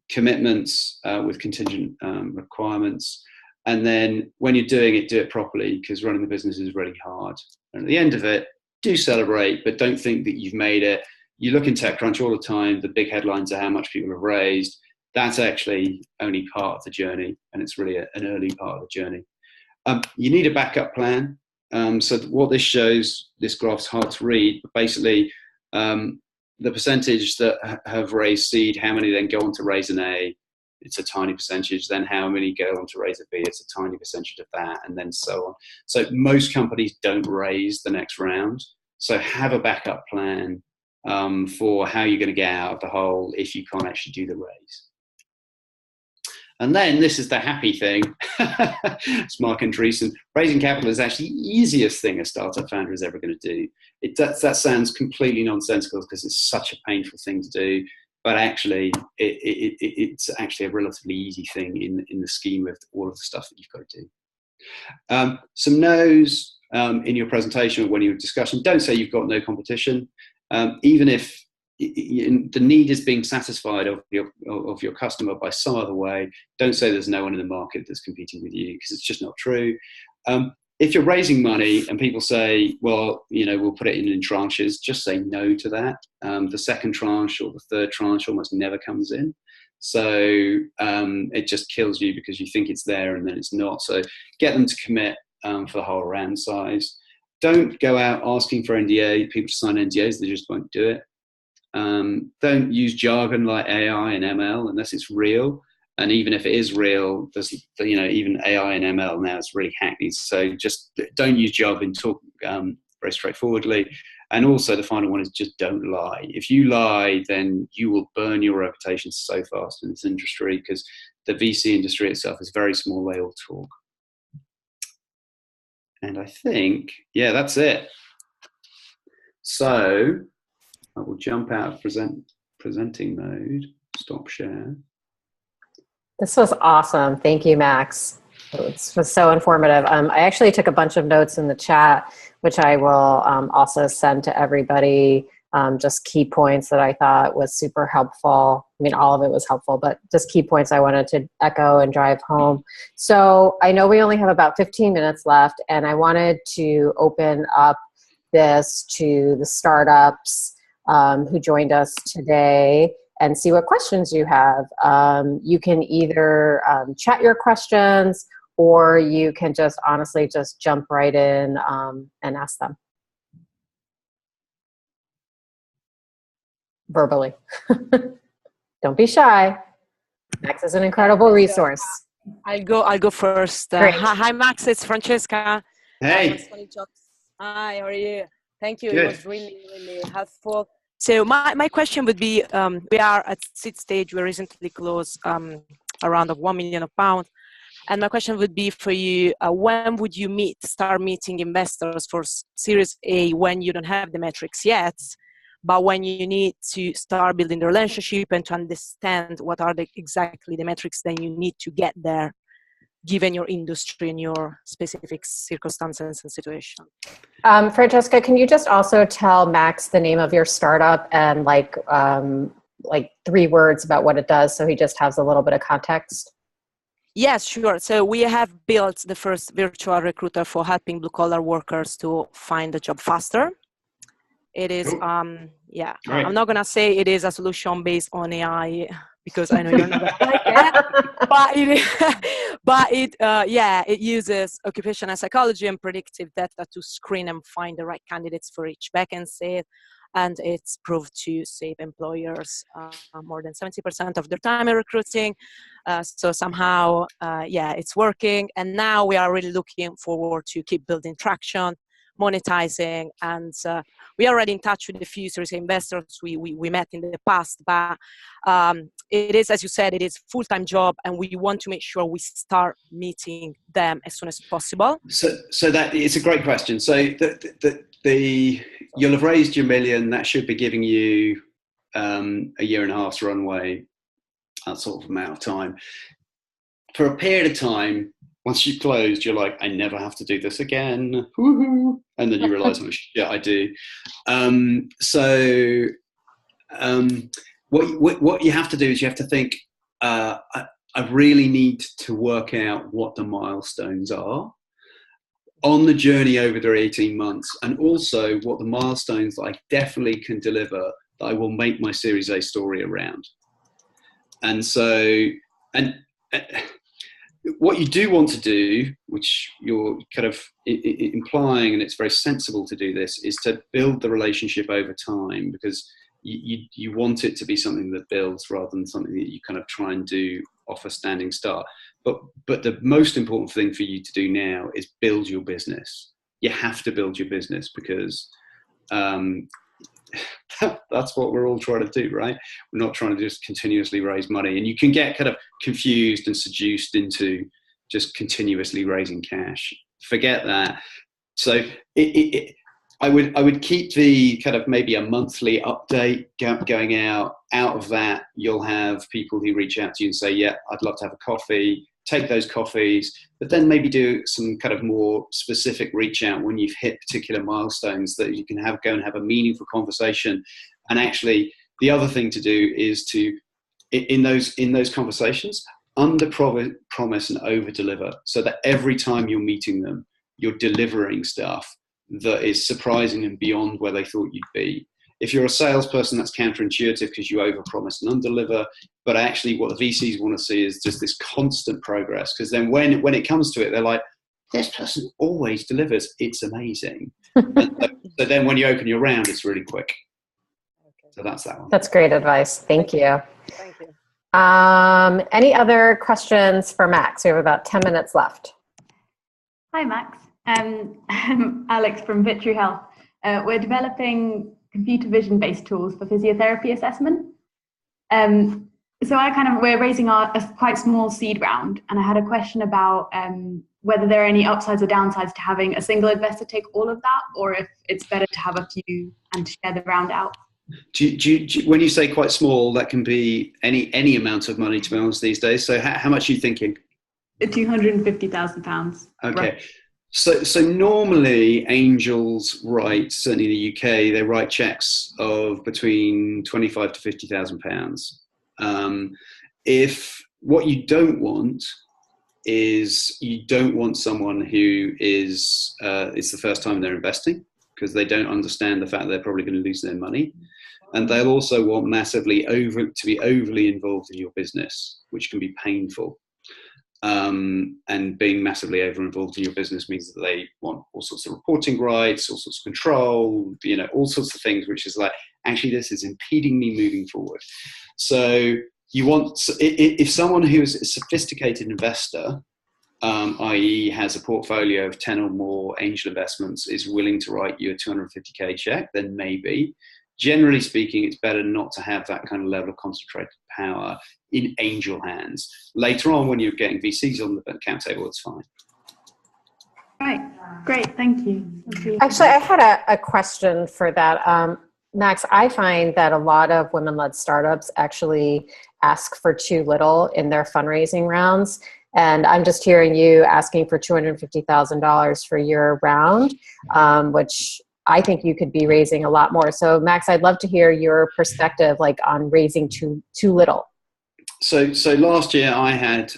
[SPEAKER 2] commitments with contingent requirements. And then when you're doing it, do it properly, because running the business is really hard. And at the end of it, do celebrate, but don't think that you've made it. You look in TechCrunch all the time, the big headlines are how much people have raised. That's actually only part of the journey, and it's really an early part of the journey. You need a backup plan. So what this shows, this graph's hard to read, but basically the percentage that have raised seed, how many then go on to raise an A, it's a tiny percentage. Then how many go on to raise a B, it's a tiny percentage of that, and then so on. So most companies don't raise the next round. So have a backup plan for how you're going to get out of the hole if you can't actually do the raise. And then this is the happy thing. It's Mark Andreessen. Raising capital is actually the easiest thing a startup founder is ever going to do. That sounds completely nonsensical because it's such a painful thing to do. But actually, it's actually a relatively easy thing in the scheme of all of the stuff that you've got to do. Some no's in your presentation or when you're discussing. Don't say you've got no competition. Even if the need is being satisfied of your customer by some other way, don't say there's no one in the market that's competing with you, because it's just not true. If you're raising money and people say, well, we'll put it in tranches, just say no to that. The second tranche or the third tranche almost never comes in. So it just kills you because you think it's there and then it's not. So get them to commit for the whole round size. Don't go out asking for people to sign NDAs, they just won't do it. Don't use jargon like AI and ML unless it's real. And even if it is real, there's, even AI and ML now is really hackneyed. So just don't use jargon, talk very straightforwardly. And also the final one is just don't lie. If you lie, then you will burn your reputation so fast in this industry, because the VC industry itself is very small. They all talk. And I think, that's it. So I will jump out of presenting mode, stop share.
[SPEAKER 1] This was awesome. Thank you, Max. It was so informative. I actually took a bunch of notes in the chat, which I will also send to everybody, just key points that I thought was super helpful. I mean, all of it was helpful, but just key points I wanted to echo and drive home. So I know we only have about 15 minutes left, and I wanted to open up this to the startups who joined us today and see what questions you have. You can either chat your questions, or you can just honestly just jump right in and ask them verbally. Don't be shy. Max is an incredible resource.
[SPEAKER 3] I'll go first. Hi, Max. It's Francesca.
[SPEAKER 2] Hey.
[SPEAKER 3] Hi, how are you? Thank you.
[SPEAKER 2] Good.
[SPEAKER 3] It was really, really helpful. So my question would be, we are at seed stage. We recently closed a round of £1 million. And my question would be for you, when would you start meeting investors for Series A when you don't have the metrics yet, but when you need to start building the relationship and to understand what are exactly the metrics that you need to get there, given your industry and your specific circumstances and situation?
[SPEAKER 1] Francesca, can you just also tell Max the name of your startup and like 3 words about what it does so he just has a little bit of context?
[SPEAKER 3] Yes, sure. So we have built the first virtual recruiter for helping blue-collar workers to find a job faster. It is, I'm not going to say it is a solution based on AI because I know you're not going to like it, but it uses occupational psychology and predictive data to screen and find the right candidates for each vacancy. And it's proved to save employers more than 70% of their time in recruiting. So somehow, it's working. And now we are really looking forward to keep building traction, monetizing, and we are already in touch with a few Series A investors we met in the past, but it is, as you said, it is a full-time job, and we want to make sure we start meeting them as soon as possible.
[SPEAKER 2] So that it's a great question. So you'll have raised your $1 million. That should be giving you a year and a half's runway, that sort of amount of time. For a period of time, once you've closed, you're like, I never have to do this again. Woohoo! And then you realize, oh shit, I do. What you have to do is you have to think, I really need to work out what the milestones are on the journey over the 18 months, and also what the milestones that I definitely can deliver that I will make my Series A story around. And so, what you do want to do, which you're kind of implying, and it's very sensible to do this, is to build the relationship over time, because you want it to be something that builds rather than something that you kind of try and do off a standing start. But the most important thing for you to do now is build your business. You have to build your business because that's what we're all trying to do, right? We're not trying to just continuously raise money, and you can get kind of confused and seduced into just continuously raising cash. Forget that. So I would keep the kind of maybe a monthly update going out. Out of that, you'll have people who reach out to you and say, yeah, I'd love to have a coffee. Take those coffees, but then maybe do some kind of more specific reach out when you've hit particular milestones that you can go and have a meaningful conversation. And actually, the other thing to do is to, in those conversations, under promise and over deliver, so that every time you're meeting them, you're delivering stuff that is surprising and beyond where they thought you'd be. If you're a salesperson, that's counterintuitive because you overpromise and underdeliver. But actually, what the VCs want to see is just this constant progress. Because then, when it comes to it, they're like, "This person always delivers. It's amazing." So then, when you open your round, it's really quick. So that's that one.
[SPEAKER 1] That's great advice. Thank you.
[SPEAKER 3] Thank you.
[SPEAKER 1] Any other questions for Max? We have about 10 minutes left.
[SPEAKER 4] Hi, Max. I'm Alex from Vitru Health. We're developing computer vision-based tools for physiotherapy assessment. So we're raising a quite small seed round, and I had a question about whether there are any upsides or downsides to having a single investor take all of that, or if it's better to have a few and to share the round out.
[SPEAKER 2] When you say quite small, that can be any amount of money, to be honest, these days. So how much are you thinking?
[SPEAKER 4] £250,000.
[SPEAKER 2] Okay.
[SPEAKER 4] Right.
[SPEAKER 2] So normally angels write, certainly in the UK, they write checks of between £25,000 to £50,000. If what you don't want is, you don't want someone who is it's the first time they're investing, because they don't understand the fact that they're probably going to lose their money. And they'll also want to be overly involved in your business, which can be painful. And being massively over-involved in your business means that they want all sorts of reporting rights, all sorts of control, all sorts of things, which is like, actually, this is impeding me moving forward. So you want, if someone who is a sophisticated investor, i.e. has a portfolio of 10 or more angel investments, is willing to write you a 250K check, then maybe. generally speaking, it's better not to have that kind of level of concentrated power in angel hands. Later on, when you're getting VCs on the cap table, it's fine.
[SPEAKER 4] Right, great, thank you.
[SPEAKER 1] Actually, I had a question for that. Max, I find that a lot of women-led startups actually ask for too little in their fundraising rounds. And I'm just hearing you asking for $250,000 for your round, which I think you could be raising a lot more. So Max, I'd love to hear your perspective like on raising too little.
[SPEAKER 2] So last year I had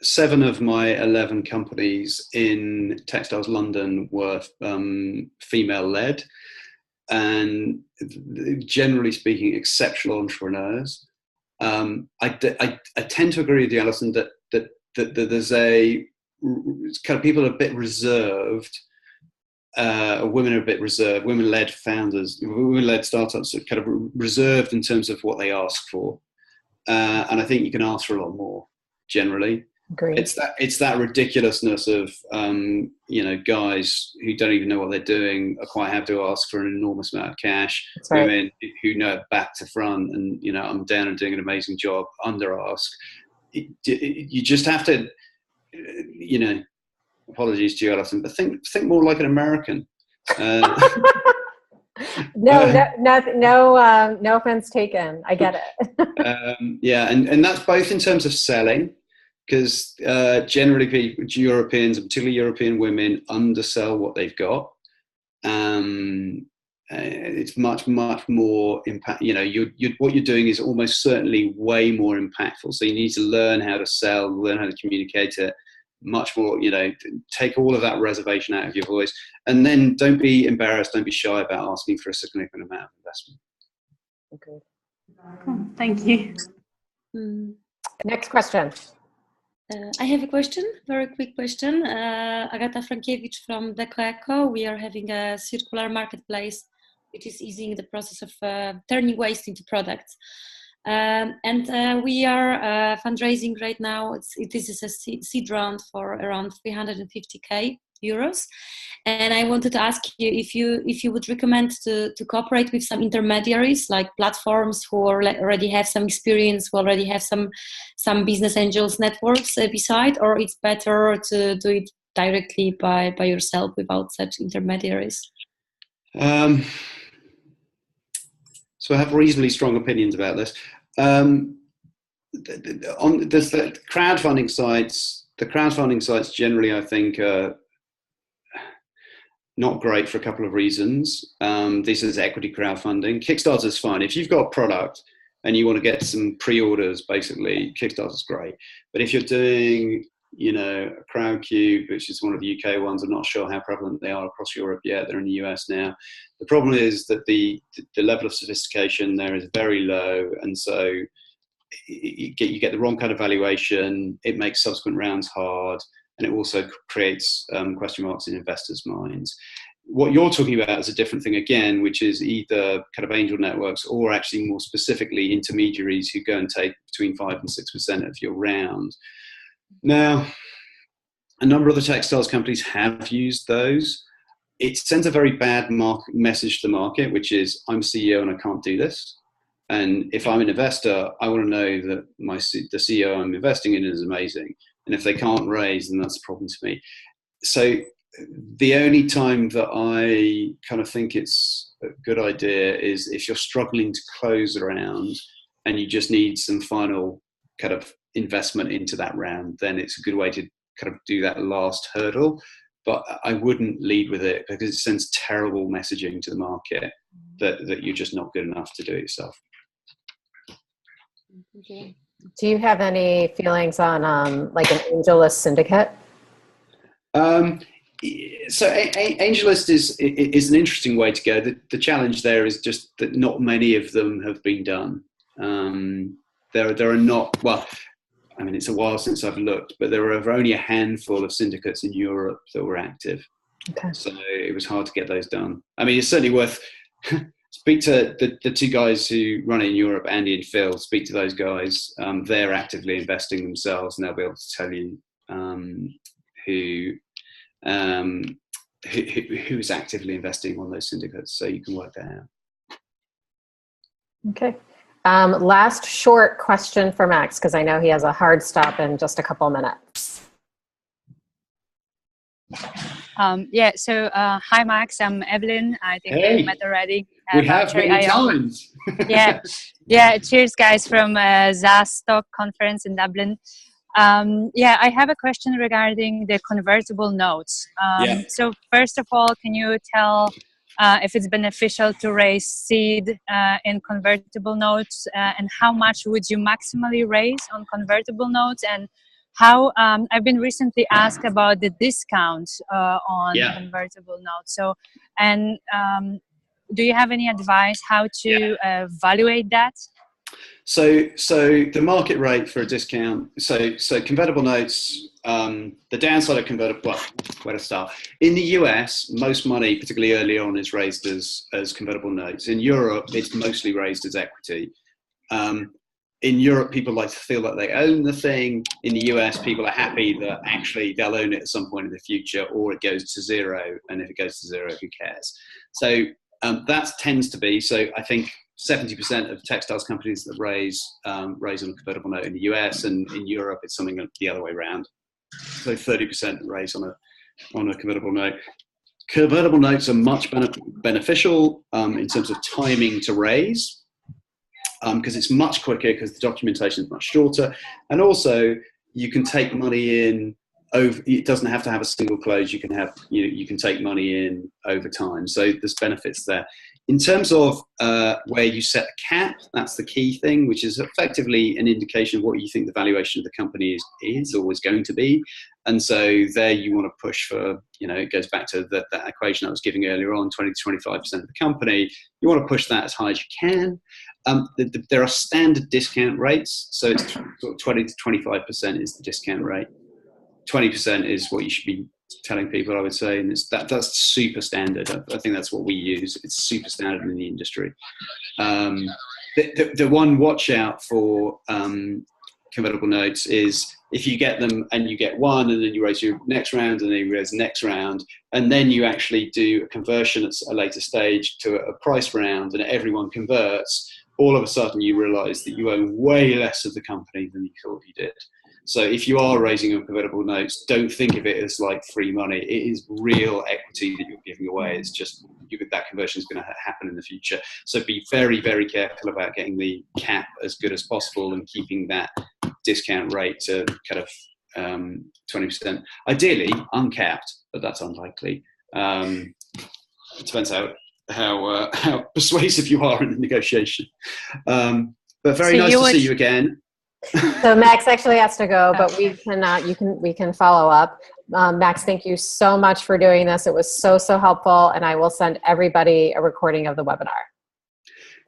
[SPEAKER 2] 7 of my 11 companies in Textiles London were female-led, and generally speaking, exceptional entrepreneurs. I tend to agree with you, Alison, that there's a kind of people are a bit reserved. Women are a bit reserved. Women-led founders, women-led startups are kind of reserved in terms of what they ask for, and I think you can ask for a lot more. Generally,
[SPEAKER 1] Great.
[SPEAKER 2] It's that ridiculousness of guys who don't even know what they're doing are quite happy to ask for an enormous amount of cash.
[SPEAKER 1] That's right.
[SPEAKER 2] Women who know it back to front, and I'm down and doing an amazing job, under ask. You just have to, apologies to you, Alison, but think more like an American.
[SPEAKER 1] No offense taken. I get
[SPEAKER 2] it. And that's both in terms of selling, because generally Europeans, and particularly European women, undersell what they've got. It's much more impact. What you're doing is almost certainly way more impactful. So you need to learn how to sell, learn how to communicate it much more. Take all of that reservation out of your voice, and then don't be embarrassed. Don't be shy about asking for a significant amount of investment.
[SPEAKER 1] Okay.
[SPEAKER 4] Cool. Thank you.
[SPEAKER 1] Next question.
[SPEAKER 5] I have a question, very quick question. Agata Frankiewicz from DecoEco. We are having a circular marketplace, which is easing the process of turning waste into products. And we are fundraising right now. This is a seed round for around 350k euros. And I wanted to ask you if you would recommend to cooperate with some intermediaries, like platforms who already have some experience, who already have some business angels networks beside, or it's better to do it directly by yourself without such intermediaries?
[SPEAKER 2] So I have reasonably strong opinions about this. On the crowdfunding sites generally, I think, not great for a couple of reasons. This is equity crowdfunding. Kickstarter's fine. If you've got a product and you want to get some pre-orders, basically, Kickstarter's great. But if you're doing, a Crowdcube, which is one of the UK ones, I'm not sure how prevalent they are across Europe yet. They're in the US now. The problem is that the level of sophistication there is very low, and so you get the wrong kind of valuation. It makes subsequent rounds hard, and it also creates question marks in investors' minds. What you're talking about is a different thing again, which is either kind of angel networks or actually more specifically intermediaries who go and take between 5 and 6% of your round. Now, a number of the textiles companies have used those. It sends a very bad message to the market, which is, I'm CEO and I can't do this. And if I'm an investor, I want to know that the CEO I'm investing in is amazing. And if they can't raise, then that's a problem to me. So the only time that I kind of think it's a good idea is if you're struggling to close a round and you just need some final kind of investment into that round, then it's a good way to kind of do that last hurdle. But I wouldn't lead with it because it sends terrible messaging to the market that you're just not good enough to do it yourself.
[SPEAKER 5] Okay.
[SPEAKER 1] Do you have any feelings on like an AngelList syndicate?
[SPEAKER 2] So AngelList is an interesting way to go. The challenge there is just that not many of them have been done. There are not, well, I mean, it's a while since I've looked, but there are only a handful of syndicates in Europe that were active.
[SPEAKER 1] Okay.
[SPEAKER 2] So it was hard to get those done. I mean, it's certainly worth speak to the 2 guys who run it in Europe, Andy and Phil. Speak to those guys. They're actively investing themselves, and they'll be able to tell you who's actively investing on those syndicates, so you can work that out.
[SPEAKER 1] Okay. Last short question for Max, because I know he has a hard stop in just a couple minutes.
[SPEAKER 6] Yeah, so hi Max, I'm Evelyn. I think
[SPEAKER 2] Hey,
[SPEAKER 6] we met already.
[SPEAKER 2] we have many times.
[SPEAKER 6] Yeah, yeah. Cheers, guys, from ZAS Stock Conference in Dublin. Yeah, I have a question regarding the convertible notes.
[SPEAKER 2] Yeah.
[SPEAKER 6] So first of all, can you tell if it's beneficial to raise seed in convertible notes, and how much would you maximally raise on convertible notes, and how I've been recently asked about the discount on convertible notes. So, and do you have any advice how to evaluate that?
[SPEAKER 2] So the market rate for a discount. So convertible notes. The downside of convertible. Well, where to start? In the US, most money, particularly early on, is raised as convertible notes. In Europe, it's mostly raised as equity. In Europe, people like to feel that they own the thing. In the US, people are happy that actually they'll own it at some point in the future, or it goes to zero. And if it goes to zero, who cares? So that tends to be. So I think 70% of textiles companies that raise on a convertible note in the US, and in Europe, it's something the other way around. So 30% raise on a convertible note. Convertible notes are much beneficial in terms of timing to raise. Because it's much quicker, because the documentation is much shorter, and also you can take money in over. It doesn't have to have a single close. You can take money in over time. So there's benefits there. In terms of where you set the cap, that's the key thing, which is effectively an indication of what you think the valuation of the company is always going to be. And so there you want to push for, it goes back to that equation I was giving earlier on, 20 to 25% of the company. You want to push that as high as you can. There are standard discount rates. So it's 20 to 25% is the discount rate. 20% is what you should be telling people, I would say. And that's super standard. I think that's what we use. It's super standard in the industry. The one watch out for convertible notes is if you get them and you get one, and then you raise your next round, and then you raise the next round, and then you actually do a conversion at a later stage to a price round, and everyone converts, all of a sudden you realize that you own way less of the company than you thought you did. So if you are raising on convertible notes, don't think of it as like free money. It is real equity that you're giving away. It's just that conversion is going to happen in the future. So be very, very careful about getting the cap as good as possible and keeping that discount rate to kind of 20%. Ideally uncapped, but that's unlikely. It depends how persuasive you are in the negotiation. But very nice to see you again.
[SPEAKER 1] So Max actually has to go, but we can follow up. Max, thank you so much for doing this. It was so helpful, and I will send everybody a recording of the webinar.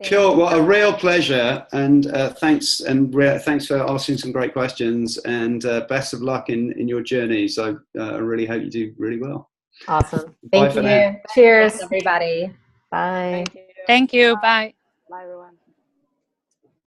[SPEAKER 2] Cool. Well, a real pleasure, and thanks for asking some great questions, and best of luck in your journey. So I really hope you do really well.
[SPEAKER 1] Awesome. Thank you. Cheers, everybody. Bye.
[SPEAKER 6] Thank you. Bye.
[SPEAKER 1] Bye, everyone.